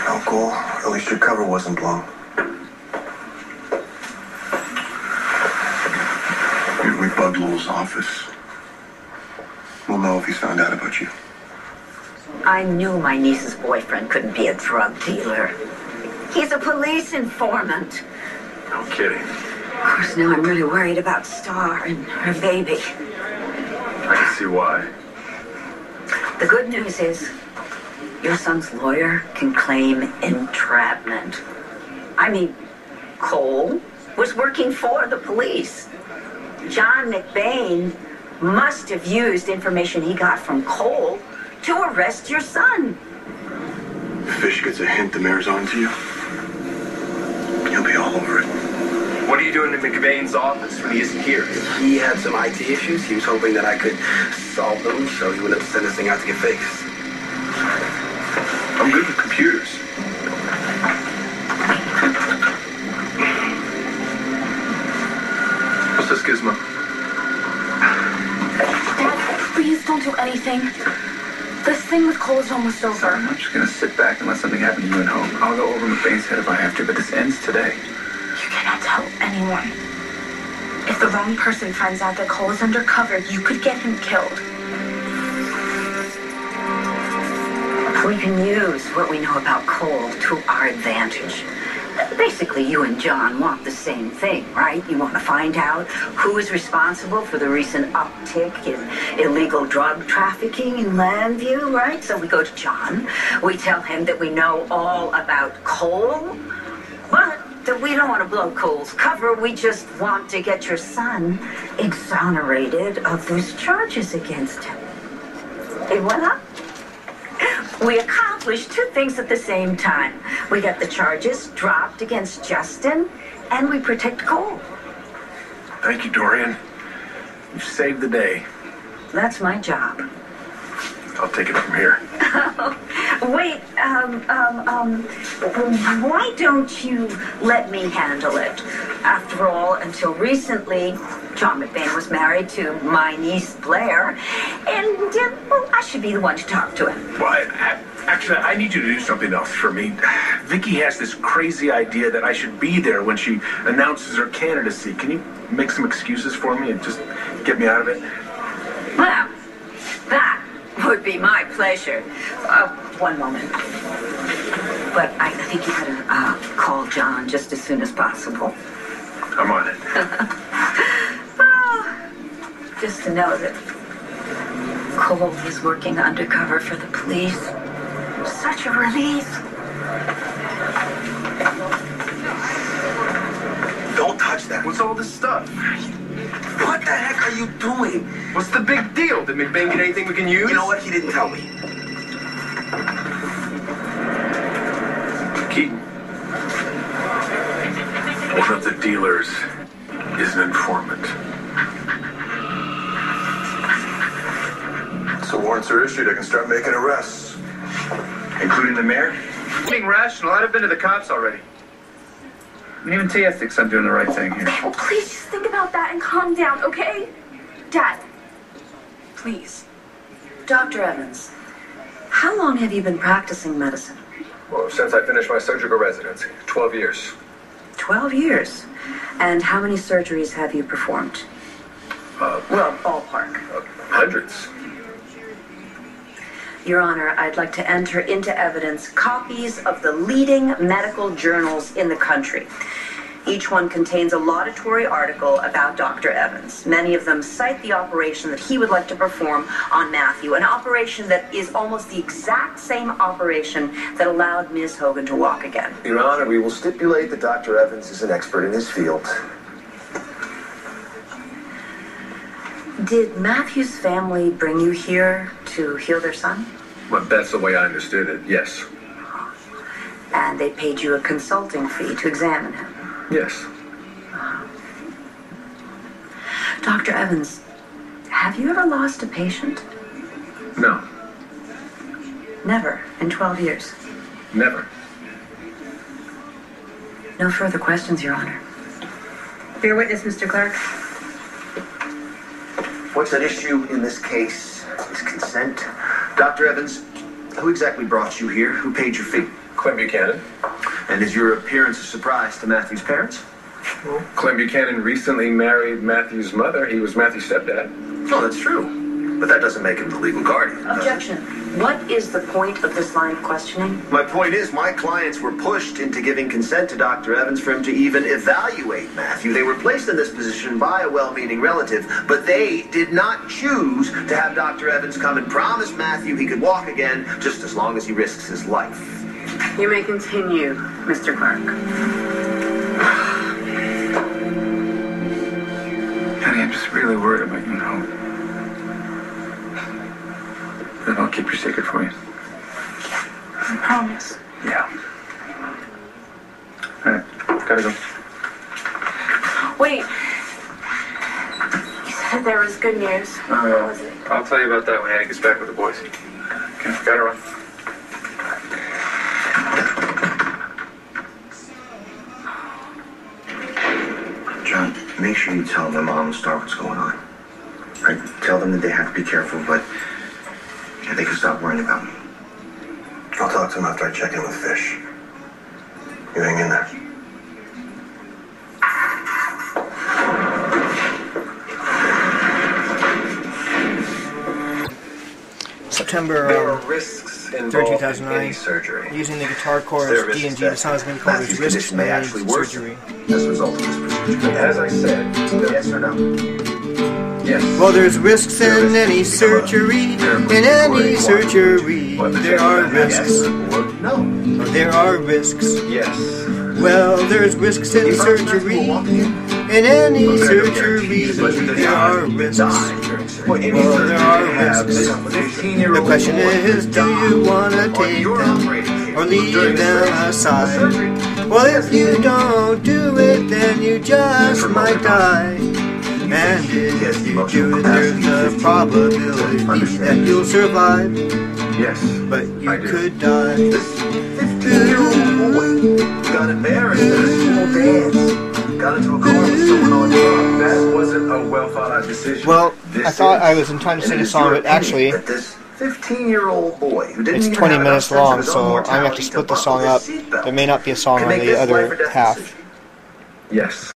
No, Cole. At least your cover wasn't blown. If we bugged Lowell's office, we'll know if he's found out about you. I knew my niece's boyfriend couldn't be a drug dealer. He's a police informant. No kidding. Of course, now I'm really worried about Star and her baby. I can see why. The good news is, your son's lawyer can claim entrapment. I mean, Cole was working for the police. John McBain must have used information he got from Cole to arrest your son. If Fish gets a hint the mayor's on to you, he'll be all over it. What are you doing in McBain's office when he isn't here? He had some IT issues. He was hoping that I could solve them so he wouldn't send this thing out to get fixed. I'm good with computers. What's this gizmo? Dad, please don't do anything. This thing with Cole is almost over. Sorry, I'm just gonna sit back and let something happen to you at home. I'll go over McBain's head if I have to, but this ends today. You cannot tell anyone. If the wrong person finds out that Cole is undercover, you could get him killed. We can use what we know about Cole to our advantage. Basically, you and John want the same thing, right? You want to find out who is responsible for the recent uptick in illegal drug trafficking in Landview, right? So we go to John. We tell him that we know all about Cole, but that we don't want to blow Cole's cover. We just want to get your son exonerated of those charges against him. Et voila. We accomplished two things at the same time. We got the charges dropped against Justin, and we protect Cole. Thank you, Dorian. You've saved the day. That's my job. I'll take it from here. Wait, why don't you let me handle it? After all, until recently, John McBain was married to my niece, Blair, and, well, I should be the one to talk to him. Well, actually, I need you to do something else for me. Vicky has this crazy idea that I should be there when she announces her candidacy. Can you make some excuses for me and just get me out of it? Well, that would be my pleasure. One moment. But I think you better call John just as soon as possible. I'm on it. Well, just to know that Cole is working undercover for the police. Such a relief. Don't touch that. What's all this stuff? What the heck are you doing? What's the big deal? Did McBain get anything we can use? You know what? He didn't tell me. Keaton. One of the dealers is an informant. So warrants are issued, I can start making arrests. Including the mayor? Being rational, I'd have been to the cops already. And even Tia thinks I'm doing the right thing here. Well, please just think about that and calm down, okay? Dad, please. Dr. Evans, how long have you been practicing medicine? Well, since I finished my surgical residency, 12 years. 12 years. And how many surgeries have you performed? Well, ballpark. Hundreds. Your Honor, I'd like to enter into evidence copies of the leading medical journals in the country. Each one contains a laudatory article about Dr. Evans. Many of them cite the operation that he would like to perform on Matthew, an operation that is almost the exact same operation that allowed Ms. Hogan to walk again. Your Honor, we will stipulate that Dr. Evans is an expert in his field. Did Matthew's family bring you here to heal their son? Well, that's the way I understood it, yes. And they paid you a consulting fee to examine him? Yes. Dr. Evans, have you ever lost a patient? No. Never, in 12 years. Never. No further questions, Your Honor. Bear witness, Mr. Clerk. What's at issue in this case is consent. Dr. Evans, who exactly brought you here? Who paid your fee? Clem Buchanan. And is your appearance a surprise to Matthew's parents? Well, Clem Buchanan recently married Matthew's mother. He was Matthew's stepdad. Oh, that's true. But that doesn't make him the legal guardian. Objection. What is the point of this line of questioning? My point is, my clients were pushed into giving consent to Dr. Evans for him to even evaluate Matthew. They were placed in this position by a well-meaning relative, but they did not choose to have Dr. Evans come and promise Matthew he could walk again just as long as he risks his life. You may continue, Mr. Clark. Honey, I'm just really worried about you and Hope. Then I'll keep your secret for you. I promise. Yeah. Alright, gotta go. Wait. You said there was good news. What was it? I'll tell you about that when Annie gets back with the boys. Okay, gotta run. John, make sure you tell them Mom and Star what's going on. Right? Tell them that they have to be careful, but they can stop worrying about me. I'll talk to them after I check in with Fish. You hang in there. September There are risks 3rd, involved in 2009. any surgery. Using the guitar chorus D&D, the song has been called as Matthew's Risks condition may in actually worsen Surgery. as a result of this procedure. As I said, Yes or no? yes. Well, there's risks in any surgery. In any surgery, there are risks. No. There are risks. Yes. Well, there's risks in surgery. In any surgery, there are risks. Well, there are risks. The question is, do you want to take them or leave them aside? Well, if you don't do it, then you just might die. And if you do it, there's a probability that you'll survive. Yes. But you could die. This 15-year-old boy got embarrassed at a school dance. Got into a car with someone on drugs. That wasn't a well-thought-out decision. Well, I thought I was in time to sing a song, but actually, That this 15-year-old boy who didn't it's even 20 have minutes enough sense of long, his own so I'm going to have to mortality split the buckle song his up. seatbelt There may not be a song can on make the this life or other death half. decision. Yes.